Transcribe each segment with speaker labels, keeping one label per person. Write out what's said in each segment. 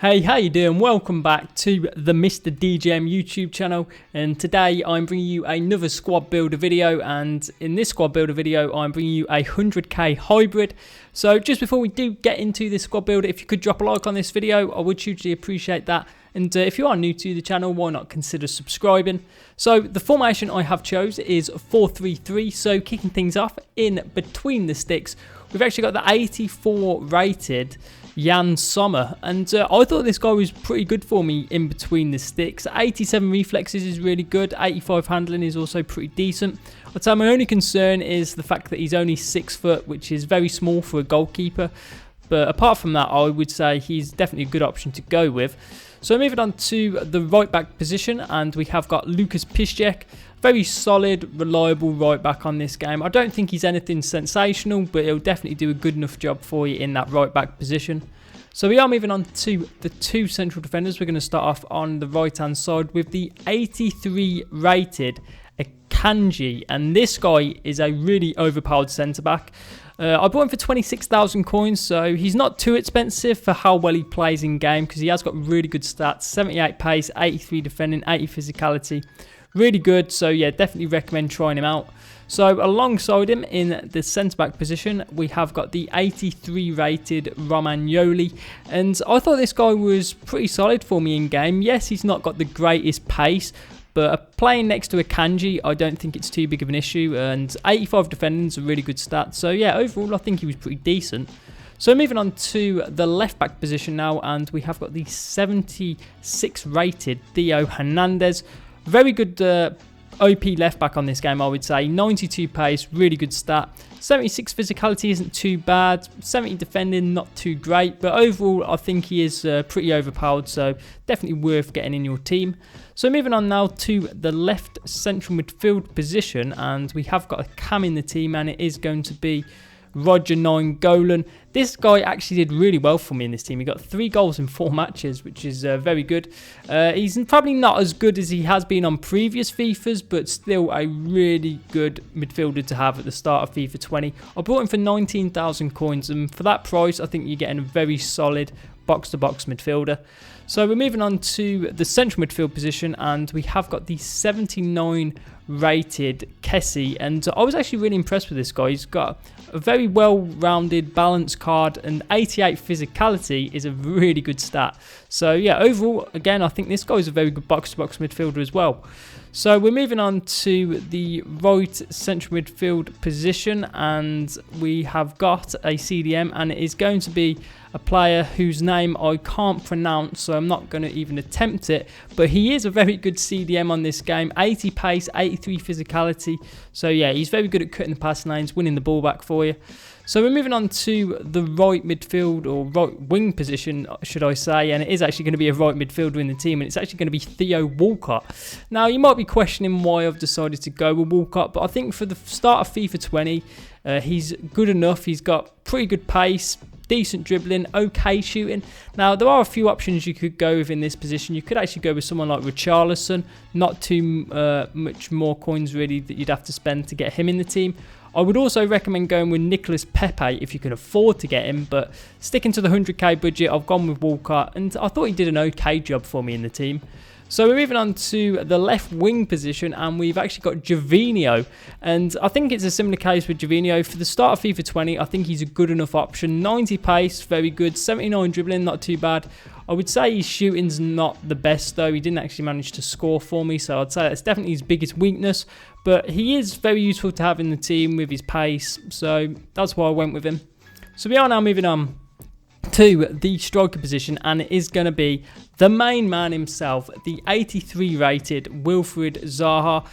Speaker 1: Hey, how you doing? Welcome back to the Mr. DJM YouTube channel, and today I'm bringing you another squad builder video, and in this squad builder video I'm bringing you a 100k hybrid. So just before we do get into this squad builder, if you could drop a like on this video, I would hugely appreciate that. And if you are new to the channel, why not consider subscribing? So the formation I have chose is 4-3-3, so kicking things off in between the sticks, we've actually got the 84 rated Jan Sommer, and I thought this guy was pretty good for me in between the sticks. 87 reflexes is really good, 85 handling is also pretty decent. I'd say my only concern is the fact that he's only 6 foot, which is very small for a goalkeeper, but apart from that I would say he's definitely a good option to go with. So moving on to the right back position, and we have got Lucas Piszczek. Very solid, reliable right back on this game. I don't think he's anything sensational, but he'll definitely do a good enough job for you in that right back position. So we are moving on to the two central defenders. We're going to start off on the right hand side with the 83 rated AKANJI, and this guy is a really overpowered centre back. I bought him for 26,000 coins, so he's not too expensive for how well he plays in game, because he has got really good stats: 78 pace, 83 defending, 80 physicality. Really good, so yeah, definitely recommend trying him out. So alongside him in the centre-back position, we have got the 83 rated Romagnoli, and I thought this guy was pretty solid for me in game. Yes, he's not got the greatest pace, but playing next to AKANJI, I don't think it's too big of an issue, and 85 defending is a really good stat. So yeah, overall I think he was pretty decent. So moving on to the left back position now, and we have got the 76 rated Theo Hernandez. Very good OP left back on this game, I would say. 92 pace, really good stat. 76 physicality isn't too bad. 70 defending, not too great. But overall, I think he is pretty overpowered, so definitely worth getting in your team. So moving on now to the left central midfield position, and we have got a cam in the team, and it is going to be NAINGGOLAN. This guy actually did really well for me in this team. He got 3 goals in 4 matches, which is very good. He's probably not as good as he has been on previous FIFAs, but still a really good midfielder to have at the start of FIFA 20. I bought him for 19,000 coins, and for that price I think you're getting a very solid box-to-box midfielder. So we're moving on to the central midfield position, and we have got the 79 rated Kessie, and I was actually really impressed with this guy. He's got a very well-rounded balance card, and 88 physicality is a really good stat. So yeah, overall, again, I think this guy is a very good box-to-box midfielder as well. So we're moving on to the right central midfield position, and we have got a CDM, and it is going to be a player whose name I can't pronounce, so I'm not going to even attempt it, but he is a very good CDM on this game. 80 pace, 83 physicality, so yeah, he's very good at cutting the pass lanes, winning the ball back for you. So we're moving on to the right midfield, or right wing position, should I say, and it is actually going to be a right midfielder in the team, and it's actually going to be Theo Walcott. Now, you might be questioning why I've decided to go with Walcott, but I think for the start of FIFA 20, he's good enough. He's got pretty good pace, decent dribbling, okay shooting. Now, there are a few options you could go with in this position. You could actually go with someone like Richarlison, not too much more coins really that you'd have to spend to get him in the team. I would also recommend going with Nicolas Pepe if you can afford to get him, but sticking to the 100k budget, I've gone with Walcott, and I thought he did an okay job for me in the team. So we're moving on to the left wing position, and we've actually got Gervinho, and I think it's a similar case with Gervinho. For the start of FIFA 20, I think he's a good enough option. 90 pace, very good. 79 dribbling, not too bad. I would say his shooting's not the best though. He didn't actually manage to score for me, so I'd say that's definitely his biggest weakness, but he is very useful to have in the team with his pace, so that's why I went with him. So we are now moving on to the striker position, and it is going to be the main man himself, the 83 rated Wilfried Zaha,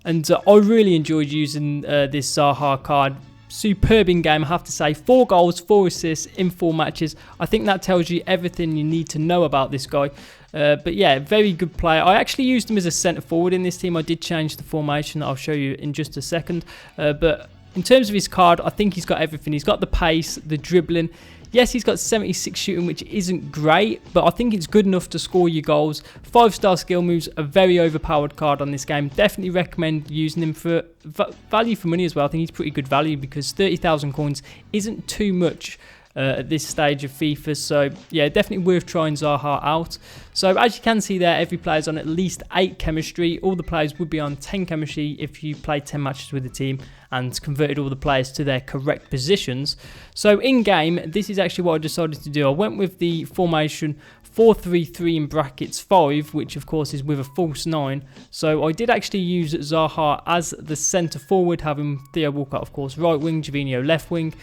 Speaker 1: and I really enjoyed using this Zaha card. Superb in game, I have to say. 4 goals, 4 assists in 4 matches. I think that tells you everything you need to know about this guy. But yeah, very good player. I actually used him as a centre forward in this team. I did change the formation that I'll show you in just a second, but in terms of his card, I think he's got everything. He's got the pace, the dribbling. Yes, he's got 76 shooting, which isn't great, but I think it's good enough to score your goals. 5-star skill moves, a very overpowered card on this game. Definitely recommend using him for value for money as well. I think he's pretty good value because 30,000 coins isn't too much at this stage of FIFA. So yeah, definitely worth trying Zaha out. So as you can see there, every player's on at least 8 chemistry. All the players would be on 10 chemistry if you play 10 matches with the team and converted all the players to their correct positions. So in game, this is actually what I decided to do. I went with the formation 4-3-3 in brackets 5, which of course is with a false 9. So I did actually use Zaha as the centre forward, having Theo Walcott of course right wing, Gervinho left wing,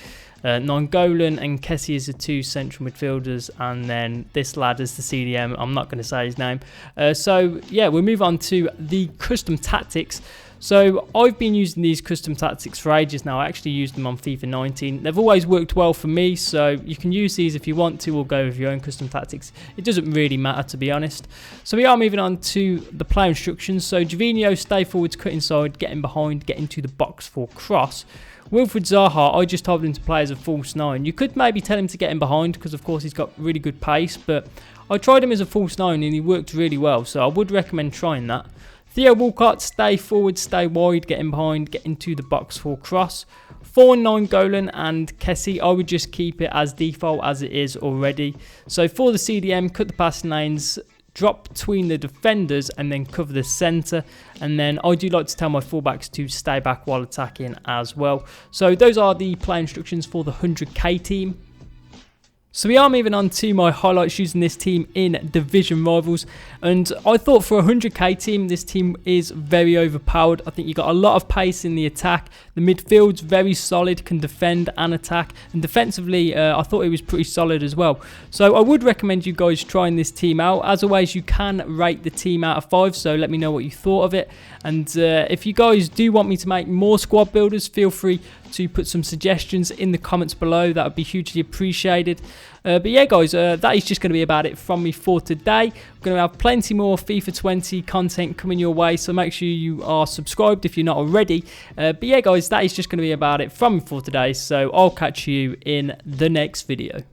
Speaker 1: NAINGGOLAN and Kessie as the 2 central midfielders, and then this lad as the CDM. I'm not going to say his name. So yeah, we'll move on to the custom tactics. So I've been using these custom tactics for ages now. I actually used them on FIFA 19. They've always worked well for me, so you can use these if you want to, or go with your own custom tactics. It doesn't really matter, to be honest. So we are moving on to the play instructions. So Gervinho, stay forwards, cut inside, get in behind, get into the box for cross. Wilfried Zaha, I just told him to play as a false 9. You could maybe tell him to get in behind because of course he's got really good pace, but I tried him as a false 9 and he worked really well, so I would recommend trying that. Theo Walcott, stay forward, stay wide, get in behind, get into the box for cross. For NAINGGOLAN and Kessie, I would just keep it as default as it is already. So for the CDM, cut the passing lanes, drop between the defenders and then cover the centre. And then I do like to tell my fullbacks to stay back while attacking as well. So those are the play instructions for the 100k team. So we are moving on to my highlights using this team in division rivals, and I thought for a 100k team this team is very overpowered. I think you got a lot of pace in the attack, the midfield's very solid, can defend and attack, and defensively I thought it was pretty solid as well. So I would recommend you guys trying this team out. As always, you can rate the team out of 5, so let me know what you thought of it. And if you guys do want me to make more squad builders, feel free to put some suggestions in the comments below. That would be hugely appreciated. But yeah guys, that is just going to be about it from me for today. We're going to have plenty more FIFA 20 content coming your way, so make sure you are subscribed if you're not already. But yeah guys, that is just going to be about it from me for today, so I'll catch you in the next video.